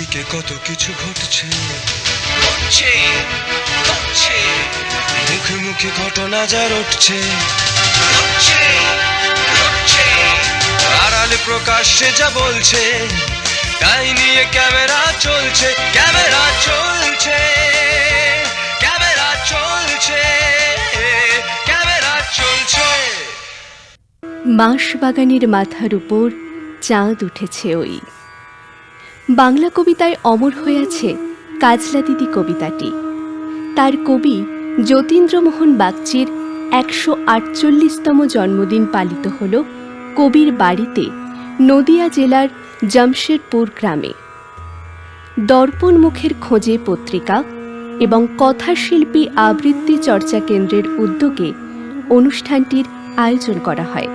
চারিদিকে কত কিছু ঘটছে, মুখে মুখে ঘটনা যা রটছে, আড়ালে প্রকাশ্যে যা বলছে, তাই নিয়ে ক্যামেরা চলছে, ক্যামেরা চলছে, ক্যামেরা চলছে, ক্যামেরা চলছে। বাঁশবাগানের মাথার উপর চাঁদ উঠেছে ওই। বাংলা কবিতায় অমর হয়ে আছে কাজলা দিদি কবিতাটি। তার কবি যতীন্দ্রমোহন বাগচির ১৪৮তম জন্মদিন পালিত হল কবির বাড়িতে নদিয়া জেলার জামশেদপুর গ্রামে। দর্পণ মুখের খোঁজে পত্রিকা এবং কথাশিল্পী আবৃত্তি চর্চা কেন্দ্রের উদ্যোগে অনুষ্ঠানটির আয়োজন করা হয়।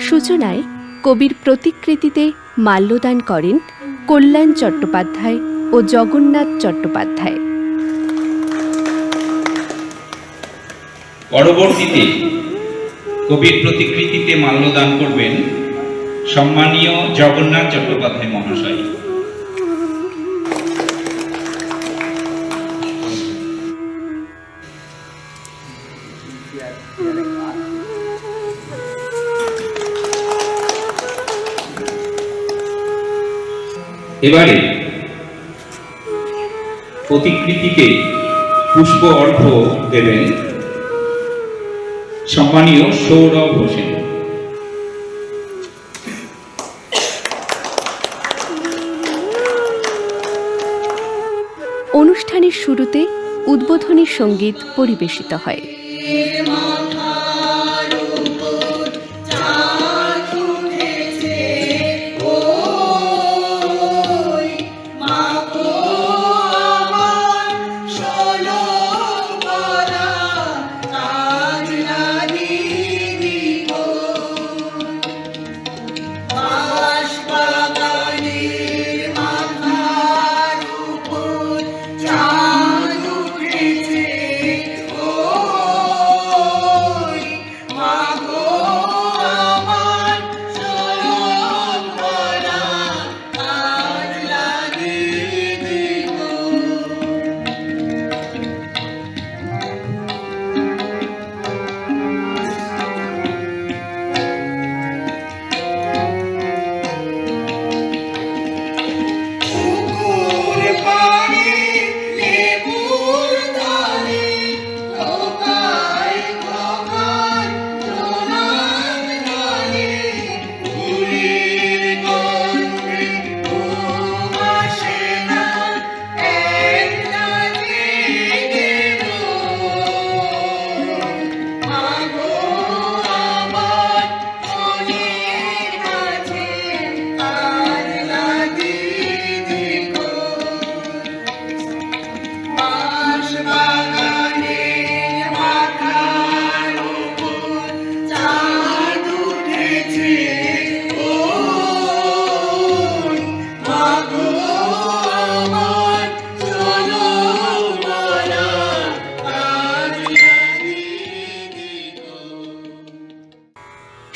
সূচনায় কবির প্রতিকৃতিতে মাল্যদান করেন কল্যাণ চট্টোপাধ্যায় ও জগন্নাথ চট্টোপাধ্যায়। পরবর্তীতে কবির প্রতিকৃতিতে মাল্যদান করবেন সম্মানীয় জগন্নাথ চট্টোপাধ্যায় মহাশয়। এবারে প্রতিকৃতিকে পুষ্প অর্ঘ্য দেবেন সম্মানীয় সৌরভ হোসেন। অনুষ্ঠানের শুরুতে উদ্বোধনী সঙ্গীত পরিবেশিত হয়।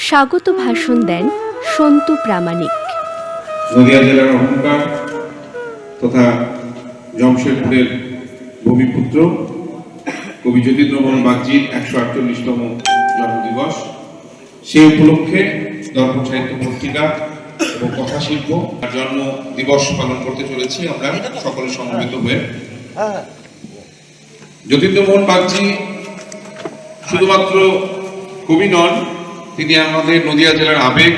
স্বাগত ভাষণ দেন সন্তু প্রামাণিক। নদিয়া জেলার অহংকার তথা জামশেদপুরের ভূমিপুত্র কবি যতীন্দ্রমোহন বাগচির ১৪৮তম জন্মদিবস, সেই উপলক্ষে দর্পণ সাহিত্য পত্রিকা এবং কথাশিল্প জন্ম দিবস পালন করতে চলেছি আমরা সকলে সমবেত হয়ে। যতীন্দ্রমোহন বাগচি শুধুমাত্র কবি নন, তিনি আমাদের নদিয়া জেলার আবেগ।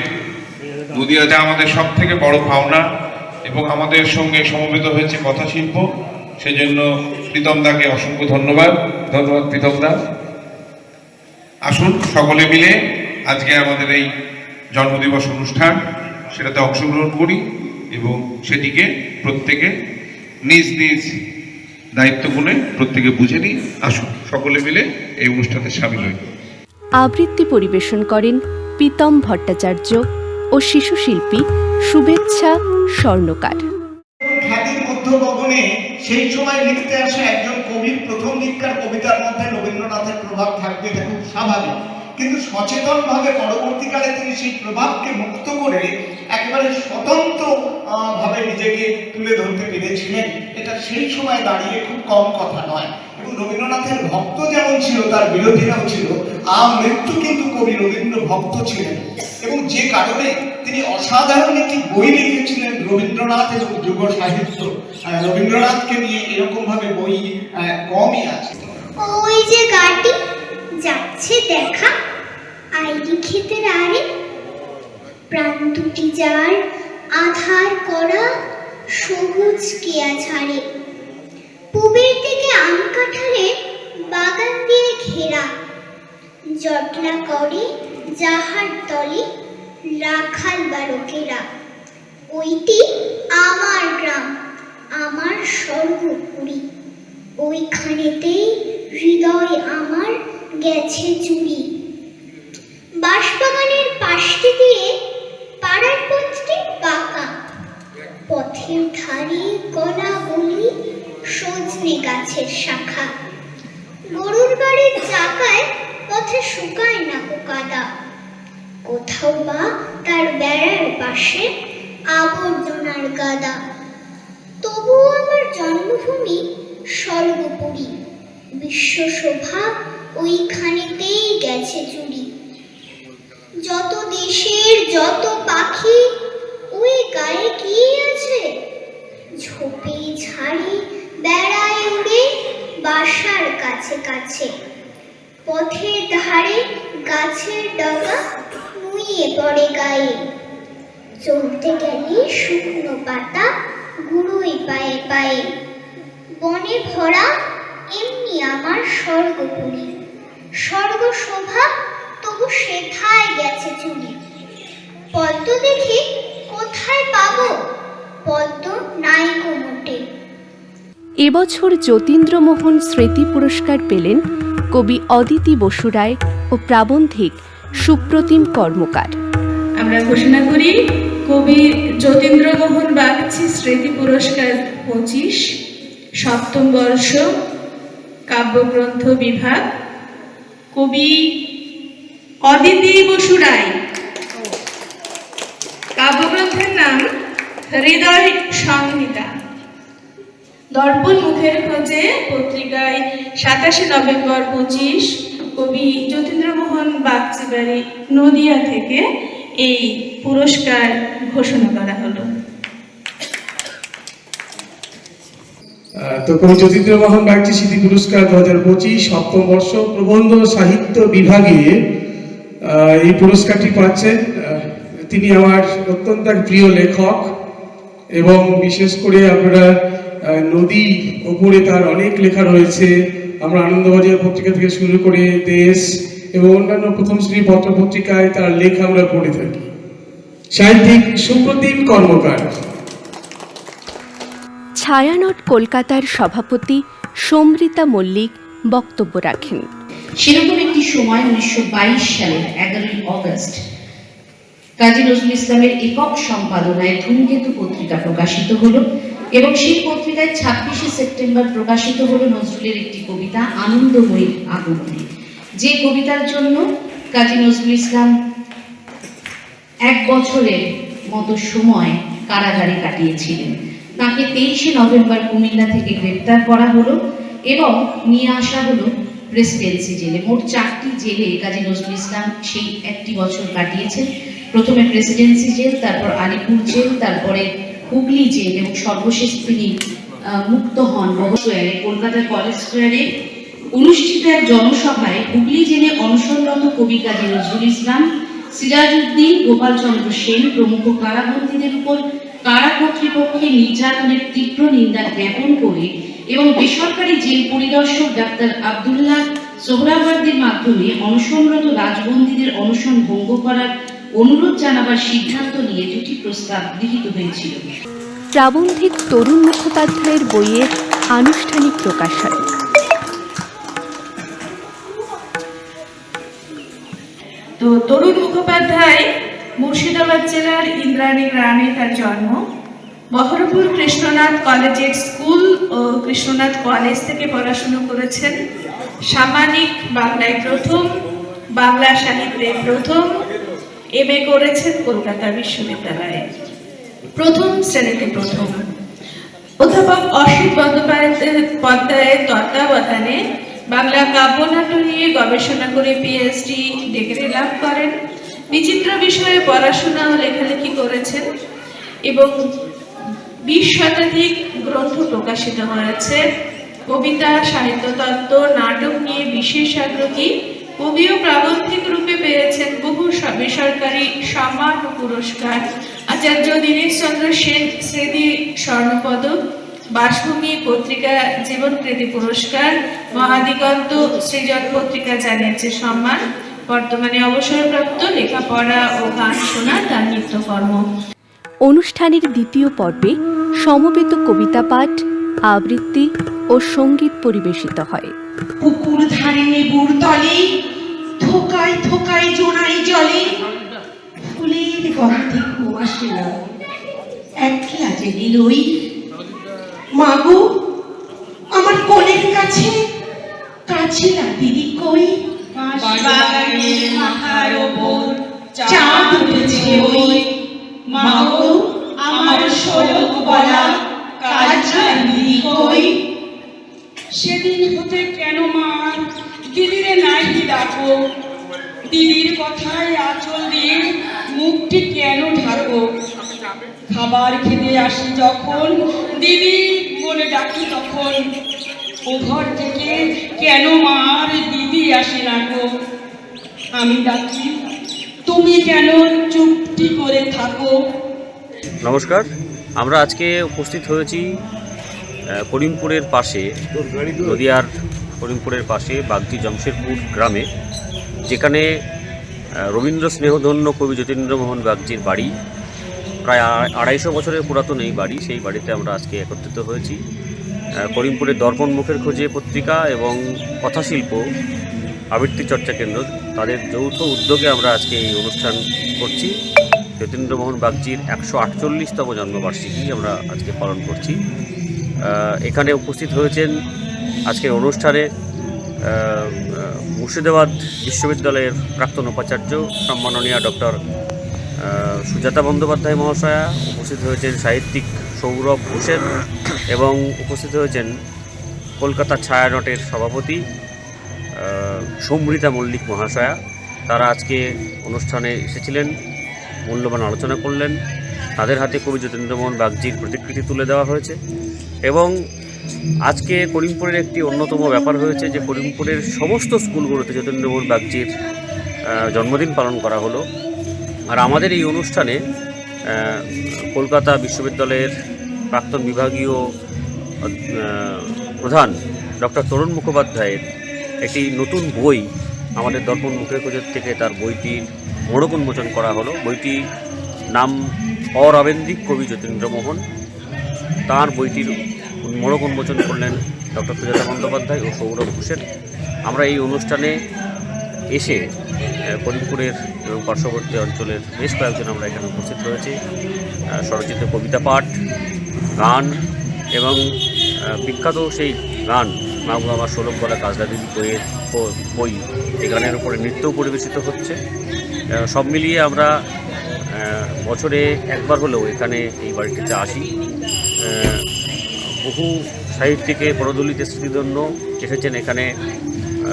নদিয়াতে আমাদের সব থেকে বড় পাওনা এবং আমাদের সঙ্গে সমবেত হয়েছে কথাশিল্প, সেজন্য প্রীতম দাকে অসংখ্য ধন্যবাদ। ধন্যবাদ প্রীতম দা। আসুন সকলে মিলে আজকে আমাদের এই জন্মদিবস অনুষ্ঠান সেটাতে অংশগ্রহণ করি এবং সেটিকে প্রত্যেকে নিজ নিজ দায়িত্ব গুণে প্রত্যেকে বুঝে নিই। আসুন সকলে মিলে এই অনুষ্ঠানে সামিল হই। আবৃত্তি পরিবেশন করেন প্রীতম ভট্টাচার্য ও শিশু শিল্পী শুভেচ্ছা স্বর্ণকার। খ্যাতির মধ্য গগনে সেই সময় লিখতে আসা একজন কবির প্রথম লিখার কবিতার মধ্যে রবীন্দ্রনাথের প্রভাব থাকবে, এটা খুব স্বাভাবিক। কিন্তু সচেতনভাবে পরবর্তীকালে তিনি সেই প্রভাবকে মুক্ত করে একেবারে স্বতন্ত্র ভাবে নিজেকে তুলে ধরতে পেরেছিলেন, এটা সেই সময় দাঁড়িয়ে খুব কম কথা নয়। এবং রবীন্দ্রনাথের ভক্ত যেমন ছিল, তার বিরোধীরাও ছিল। আমৃত্যু কিন্তু কবি রবীন্দ্র ভক্ত ছিলেন, এবং যে কারণে তিনি অসাধারণ একটি বই লিখেছিলেন, রবীন্দ্রনাথ এবং যুব সাহিত্য। রবীন্দ্রনাথকে নিয়ে এরকম ভাবে বই কমই আছে। ওই যে গাড়ি যাচ্ছে দেখা, আইডি ক্ষেতের আরে, প্রাণ দুটি যার আধার করা সবুজ কেয়া ছাড়ে, পূবের দিকে আম কাঁঠালের বাগান দিয়ে ঘেরা, জটলা করে যাহার তলে রাখাল বালকেরা। ওইটি আমার গ্রাম, আমার স্বর্গপুরী, ওইখানেতেই হৃদয় আমার গেছে চুরি। বাঁশবাগানের পাশটি দিয়ে পাড়ার পথটি বাঁকা, পথের ধারে কলা বলি সজনে গাছের শাখা, গরুর গাড়ির চাকায় পথে শুকায় না কাদা, কোথাও বা তার বেড়ার পাশে আবর্জনার গাদা। তবুও আমার জন্মভূমি স্বর্গপুরী, বিশ্বশোভা ওইখানেতেই গেছে চুরি। যত দেশের যত পাখি ওই গায়ে কি আছে, ঝোপে ঝাড়ে বেড়ায় উড়ে বাসার কাছে কাছে, পথের ধারে গাছের ডগা নুয়ে পড়ে গায়ে, চলতে গেলে শুকনো পাতা গুঁড়োই পায়ে পায়ে। বনে ভরা এমনি আমার স্বর্গপুরী, স্বর্গ শোভা তবু সেথায় গেছে চুরি। পদ্ম দেখি কোথায় পাবো, পদ্ম নাই গো মোটে। এবছর যতীন্দ্রমোহন স্মৃতি পুরস্কার পেলেন কবি অদিতি বসু রায় ও প্রাবন্ধিক সুপ্রতিম কর্মকার। আমরা ঘোষণা করি কবি যতীন্দ্রমোহন বাগচি স্মৃতি পুরস্কার 25, সপ্তম বর্ষ, কাব্যগ্রন্থ বিভাগ, কবি অদিতি বসু রায়। কাব্যগ্রন্থের নাম হৃদয় সংহিতা। দর্পণ মুখের খোঁজে পত্রিকায় 27 নভেম্বর 25 কবি যতীন্দ্রমোহন বাগচি বাড়ি নদিয়া থেকে এই পুরস্কার ঘোষণা করা হলো। তো কবি যতীন্দ্রমোহন বাগচি স্মৃতি পুরস্কার 2025 সপ্তম বর্ষ প্রবন্ধ সাহিত্য বিভাগে এই পুরস্কারটি পাচ্ছেন। তিনি আমার অত্যন্ত এক প্রিয় লেখক, এবং বিশেষ করে আপনারা নদী ওপরে তার অনেক লেখা রয়েছে। আমরা আনন্দবাজার পত্রিকা থেকে শুরু করে দেশ এবং অন্যান্য প্রথম শ্রেণীর পত্র পত্রিকায় তার লেখা আমরা পড়ে থাকি। সাহিত্যিক সুপ্রতিম কর্মকার। ছায়ানট কলকাতার সভাপতি সমৃতা মল্লিক বক্তব্য রাখেন। সেরকম একটি সময় 1922 সালের 11ই অগস্ট কাজী নজরুল ইসলামের একক সম্পাদনায় ধূমকেতু পত্রিকা প্রকাশিত হলো, এবং সেই পত্রিকায় 26শে সেপ্টেম্বর প্রকাশিত হলো নজরুলের একটি কবিতা আনন্দময়ী আগমনী, যে কবিতার জন্য কাজী নজরুল ইসলাম 1 বছরের মতো সময় কারাগারে কাটিয়েছিলেন। তাকে 23শে নভেম্বর কুমিল্লা থেকে গ্রেপ্তার করা হলো এবং নিয়ে আসা হলো প্রেসিডেন্সি জেলে। মোট 4টি জেলে কাজী নজরুল ইসলাম সেই 1 বছর কাটিয়েছেন। প্রথমে প্রেসিডেন্সি জেল, তারপর আলিপুর জেল, তারপরে হুগলি জেল, এবং সর্বশেষ তিনি মুক্ত হন স্কোয়ারে, কলকাতার কলেজ স্কোয়ারে অনুষ্ঠিত এক জনসভায় হুগলি জেলে অনশনরত কবি কাজী নজরুল ইসলাম, সিরাজউদ্দিন, গোপালচন্দ্র সেন প্রমুখ কারাবন্দীদের উপর কারা কর্তৃপক্ষের নির্যাতনের তীব্র নিন্দা জ্ঞাপন করে এবং বেসরকারি জেল পরিদর্শক ডাক্তার আব্দুল্লাহ সোহরাওয়ার্দীর মাধ্যমে অনশনরত রাজবন্দীদের অনশন ভঙ্গ করার অনুরোধ জানাবার সিদ্ধান্ত নিয়ে 2টি প্রস্তাব গৃহীত হয়েছিল। প্রাবন্ধিক তরুণ মুখোপাধ্যায়ের বইয়ের আনুষ্ঠানিক প্রকাশন। তো তরুণ মুখোপাধ্যায় মুর্শিদাবাদ জেলার ইন্দ্রাণী গ্রামে তার জন্ম। বহরমপুর কৃষ্ণনাথ কলেজিয়েট স্কুল ও কৃষ্ণনাথ কলেজ থেকে পড়াশুনো করেছেন। সামানিক বাংলায় প্রথম, বাংলা সাহিত্যে প্রথম, MA করেছেন কলকাতা বিশ্ববিদ্যালয়ে, প্রথম শ্রেণীতে প্রথম। অধ্যাপক অসিত বন্দ্যোপাধ্যায়ের তত্ত্বাবধানে বাংলা কাব্যনাট্য নিয়ে গবেষণা করে পিএইচডি ডিগ্রি লাভ করেন। বিচিত্র বিষয়ে পড়াশোনা ও লেখালেখি করেছেন এবং 20 শতাধিক গ্রন্থ প্রকাশিত হয়েছে। কবিতা, সাহিত্য তত্ত্ব, নাটক নিয়ে বিশেষ আগ্রহী। কবি ও প্রাবন্ধিক রূপে পেয়েছেন বহু বেসরকারি সম্মান ও পুরস্কার। আচার্য দীনেশচন্দ্র সেন স্মৃতি স্বর্ণপদক, বাসভূমি পত্রিকা জীবনকৃতি পুরস্কার, মহাদিগন্ত সৃজন পত্রিকা জানিয়েছে সম্মান। বর্তমানে অবসরপ্রাপ্ত। লেখাপড়া ও গান শোনা তার নিত্যকর্ম। অনুষ্ঠানের দ্বিতীয় পর্বে সমবেত কবিতা পাঠ, আবৃত্তি ও সঙ্গীত পরিবেশিত হয়। পুকুর ধারে নেবুর তলে থোকায় থোকায় জোনাই জলে ফুলের গন্ধে ঘুম আসে না, একলা জেগে লই। মাগো আমার কোলের কাছে কাছে না দিদি কই, বাগানের মাথার ওপর চাঁদ উঠেছে ওই। মাগো আমার শোলক বলা কাছে দিদি কই। সেদিন হতে কেন মার দিদিরে নাহি ডাকো, দিদির কথায় আঁচল দিয়ে মুখটি কেন ঢাকো। খাবার খেতে আসি যখন দিদি বলে ডাকি তখন, ও ঘর থেকে কেন মার দিদি আসে না গো। আমি ডাকি তুমি কেন চুপটি করে থাকো। নমস্কার, আমরা আজকে উপস্থিত হয়েছি করিমপুরের পাশে, নদিয়ার করিমপুরের পাশে বাগদি জমশেদপুর গ্রামে, যেখানে রবীন্দ্র স্নেহধন্য কবি যতীন্দ্রমোহন বাগজির বাড়ি। প্রায় 250 বছরের পুরাতন এই বাড়ি। সেই বাড়িতে আমরা আজকে একত্রিত হয়েছি। করিমপুরের দর্পণ মুখের খোঁজে পত্রিকা এবং কথাশিল্প আবৃত্তি চর্চা কেন্দ্র, তাদের যৌথ উদ্যোগে আমরা আজকে এই অনুষ্ঠান করছি। যতীন্দ্রমোহন বাগজির 148তম জন্মবার্ষিকী আমরা আজকে পালন করছি। এখানে উপস্থিত হয়েছেন আজকের অনুষ্ঠানে মুর্শিদাবাদ বিশ্ববিদ্যালয়ের প্রাক্তন উপাচার্য সম্মাননীয় ডক্টর সুজাতা বন্দ্যোপাধ্যায় মহাশয়া, উপস্থিত হয়েছেন সাহিত্যিক সৌরভ হোসেন এবং উপস্থিত হয়েছেন কলকাতা ছায়ানটের সভাপতি সমৃতা মল্লিক মহাশয়া। তারা আজকে অনুষ্ঠানে এসেছিলেন, মূল্যবান আলোচনা করলেন। তাদের হাতে কবি যতীন্দ্রমোহন বাগজির প্রতিকৃতি তুলে দেওয়া হয়েছে এবং আজকে করিমপুরের একটি অন্যতম ব্যাপার হয়েছে যে করিমপুরের সমস্ত স্কুলগুলোতে যতীন্দ্রমোহন বাগজির জন্মদিন পালন করা হলো। আর আমাদের এই অনুষ্ঠানে কলকাতা বিশ্ববিদ্যালয়ের প্রাক্তন বিভাগীয় প্রধান ডক্টর তরুণ মুখোপাধ্যায়ের একটি নতুন বই আমাদের দর্পণ মুখের খোঁজের থেকে তার বইটির মোড়ক উন্মোচন করা হলো। বইটির নাম অরাবেন্দ্রিক কবি যতীন্দ্রমোহন। তাঁর বইটির মোড়ক উন্মোচন করলেন ডক্টর সুজাতা বন্দ্যোপাধ্যায় ও সৌরভ হোসেন। আমরা এই অনুষ্ঠানে এসে করিমপুরের এবং পার্শ্ববর্তী অঞ্চলের বেশ কয়েকজন আমরা এখানে উপস্থিত হয়েছি। স্বরচিত কবিতা পাঠ, গান এবং বিখ্যাত সেই গান মা গো আমার শোলক বলা কাজলা দিদি বইয়ের বই, এই গানের উপরে নৃত্যও পরিবেশিত হচ্ছে। সব মিলিয়ে আমরা বছরে একবার হলেও এখানে এই বাড়িটিতে আসি। বহু সাহিত্যিকে পরদলিতে স্মৃতিধন্য এসেছেন এখানে।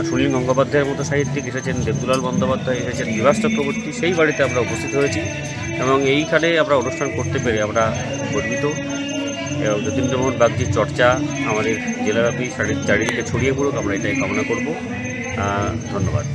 সুনীল গঙ্গোপাধ্যায়ের মতো সাহিত্যিক এসেছেন, দেবদুলাল বন্দ্যোপাধ্যায় এসেছেন, বিভাস চক্রবর্তী। সেই বাড়িতে আমরা উপস্থিত হয়েছি এবং এইখানে আমরা অনুষ্ঠান করতে পেরে আমরা গর্বিত। যতীন্দ্রমোহন বাগজির চর্চা আমাদের জেলাব্যাপী চারিদিকে ছড়িয়ে পড়ুক, আমরা এটাই কামনা করব। ধন্যবাদ।